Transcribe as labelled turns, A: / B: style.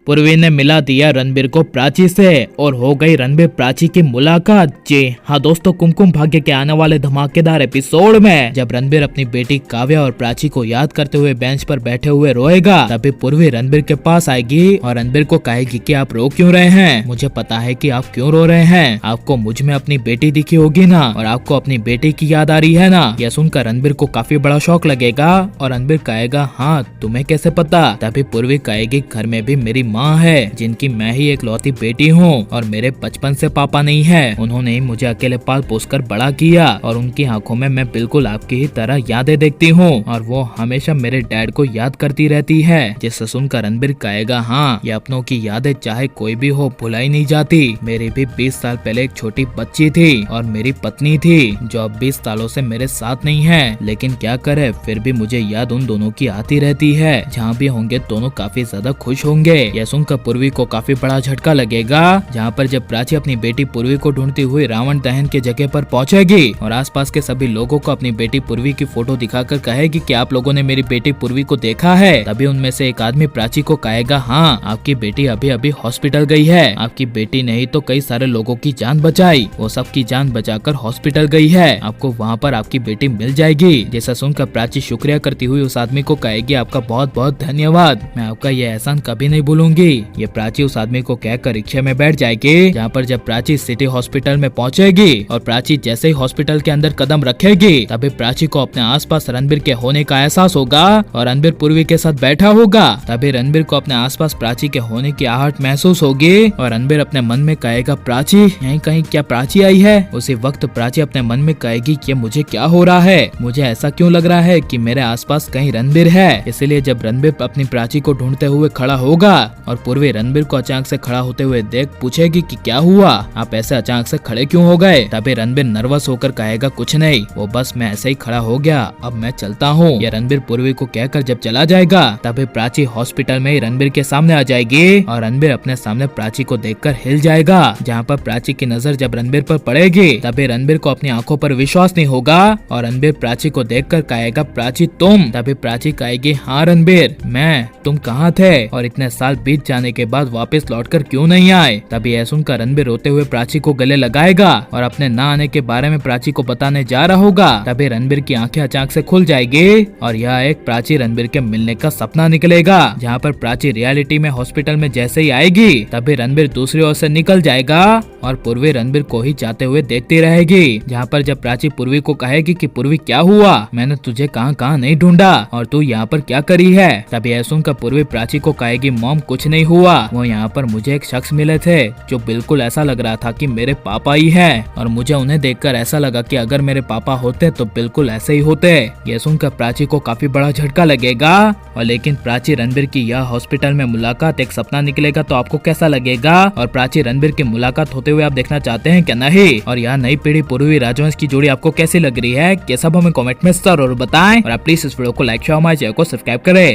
A: पूर्वी ने मिला दिया रणबीर को प्राची से और हो गई रणबीर प्राची की मुलाकात। जी हाँ दोस्तों, कुमकुम भाग्य के आने वाले धमाकेदार एपिसोड में जब रणबीर अपनी बेटी काव्या और प्राची को याद करते हुए बेंच पर बैठे हुए रोएगा, तभी पूर्वी रणबीर के पास आएगी और रणबीर को कहेगी कि आप रो क्यों रहे हैं, मुझे पता है कि आप क्यों रो रहे हैं, आपको मुझ में अपनी बेटी दिखी होगी ना और आपको अपनी बेटी की याद आ रही है ना। यह सुनकर रणबीर को काफी बड़ा शौक लगेगा और रणबीर कहेगा हाँ तुम्हें कैसे पता। तभी पूर्वी कहेगी घर में भी मेरी माँ है जिनकी मैं ही एक लौती बेटी हूँ और मेरे बचपन से पापा नहीं है, उन्होंने ही मुझे अकेले पाल पोस कर बड़ा किया और उनकी आंखों में मैं बिल्कुल आपकी ही तरह यादें देखती हूँ और वो हमेशा मेरे डैड को याद करती रहती है। जिसे सुनकर रणबीर कहेगा हाँ ये अपनों की यादें चाहे कोई भी हो भुलाई नहीं जाती, मेरी भी 20 साल पहले एक छोटी बच्ची थी और मेरी पत्नी थी जो अब 20 सालों से मेरे साथ नहीं है, लेकिन क्या करे फिर भी मुझे याद उन दोनों की आती रहती है, जहाँ भी होंगे दोनों काफी ज्यादा खुश होंगे। यह सुनकर पूर्वी को काफी बड़ा झटका लगेगा, जहाँ पर जब प्राची अपनी बेटी पूर्वी को ढूंढती हुई रावण दहन के जगह पर पहुंचेगी और आसपास के सभी लोगों को अपनी बेटी पूर्वी की फोटो दिखाकर कहेगी कि आप लोगों ने मेरी बेटी पूर्वी को देखा है। तभी उनमें से एक आदमी प्राची को कहेगा हाँ आपकी बेटी अभी अभी हॉस्पिटल गई है, आपकी बेटी ने ही तो कई सारे लोगों की जान बचाई, वो सबकी जान बचाकर हॉस्पिटल गई है, आपको वहाँ पर आपकी बेटी मिल जाएगी। जैसा सुनकर प्राची शुक्रिया करती हुई उस आदमी को कहेगी आपका बहुत बहुत धन्यवाद, मैं आपका ये एहसान कभी नहीं भूलूंगी। ये प्राची उस आदमी को कहकर रिक्शे में बैठ जाएगी, जहाँ पर जब प्राची सिटी हॉस्पिटल में पहुंचेगी और प्राची जैसे ही हॉस्पिटल के अंदर कदम रखेगी, तभी प्राची को अपने आसपास रणबीर के होने का एहसास होगा और रणबीर पूर्वी के साथ बैठा होगा। तभी रणबीर को अपने आसपास प्राची के होने की आहट महसूस होगी और रणबीर अपने मन में कहेगा प्राची यहीं कहीं क्या प्राची आई है। उसी वक्त प्राची अपने मन में कहेगी कि मुझे क्या हो रहा है, मुझे ऐसा क्यों लग रहा है कि मेरे आसपास कहीं रणबीर है। इसलिए जब रणबीर अपनी प्राची को ढूंढते हुए खड़ा होगा और पूर्वी रणबीर को अचानक से खड़ा होते हुए देख पूछेगी कि क्या हुआ, आप ऐसे अचानक से खड़े क्यों हो गए। तभी रणबीर नर्वस होकर कहेगा कुछ नहीं, वो बस मैं ऐसे ही खड़ा हो गया, अब मैं चलता हूँ। यह रणबीर पूर्वी को कहकर जब चला जाएगा, तभी प्राची हॉस्पिटल में ही रणबीर के सामने आ जाएगी और रणबीर अपने सामने प्राची को देखकर हिल जाएगा। जहाँ पर प्राची की नजर जब रणबीर पर पड़ेगी, तभी रणबीर को अपनी आंखों पर विश्वास नहीं होगा और रणबीर प्राची को देखकर कहेगा प्राची तुम। तभी प्राची कहेगी हाँ रणबीर मैं, तुम कहाँ थे और इतने साल बीत जाने के बाद वापस लौटकर क्यों नहीं आए। तभी यह सुनकर रणबीर रोते हुए प्राची को गले लगाएगा और अपने न आने के बारे में प्राची को बताने जा रहा होगा। तभी रणबीर की आंखें अचानक से खुल जाएगी और यह एक प्राची रणबीर के मिलने का सपना निकलेगा, जहाँ पर प्राची रियलिटी में हॉस्पिटल में जैसे ही आएगी, तभी रणबीर दूसरी ओर से निकल जाएगा और पूर्वी रणबीर को ही जाते हुए देखती रहेगी। जहाँ पर जब प्राची पूर्वी को कहेगी कि पूर्वी क्या हुआ, मैंने तुझे कहाँ कहाँ नहीं ढूंढा और तू यहाँ पर क्या करी है। तभी यह सुनकर पूर्वी प्राची को कहेगी मॉम कुछ नहीं हुआ, वो यहाँ पर मुझे एक शख्स मिले थे जो बिल्कुल ऐसा लग रहा था कि मेरे पापा ही है और मुझे उन्हें देखकर ऐसा लगा कि अगर मेरे पापा होते तो बिल्कुल ऐसे ही होते। यह सुनकर प्राची को काफी बड़ा झटका लगेगा और लेकिन प्राची रणबीर की यह हॉस्पिटल में मुलाकात एक सपना निकलेगा तो आपको कैसा लगेगा और प्राची रणबीर की मुलाकात होते हुए आप देखना चाहते हैं क्या नहीं। और यह नई पीढ़ी पूर्वी राजवंश की जोड़ी आपको कैसी लग रही है, ये सब हमें कमेंट में जरूर बताएं और आप प्लीज इस वीडियो को लाइक शेयर हमारे चैनल को सब्सक्राइब करें।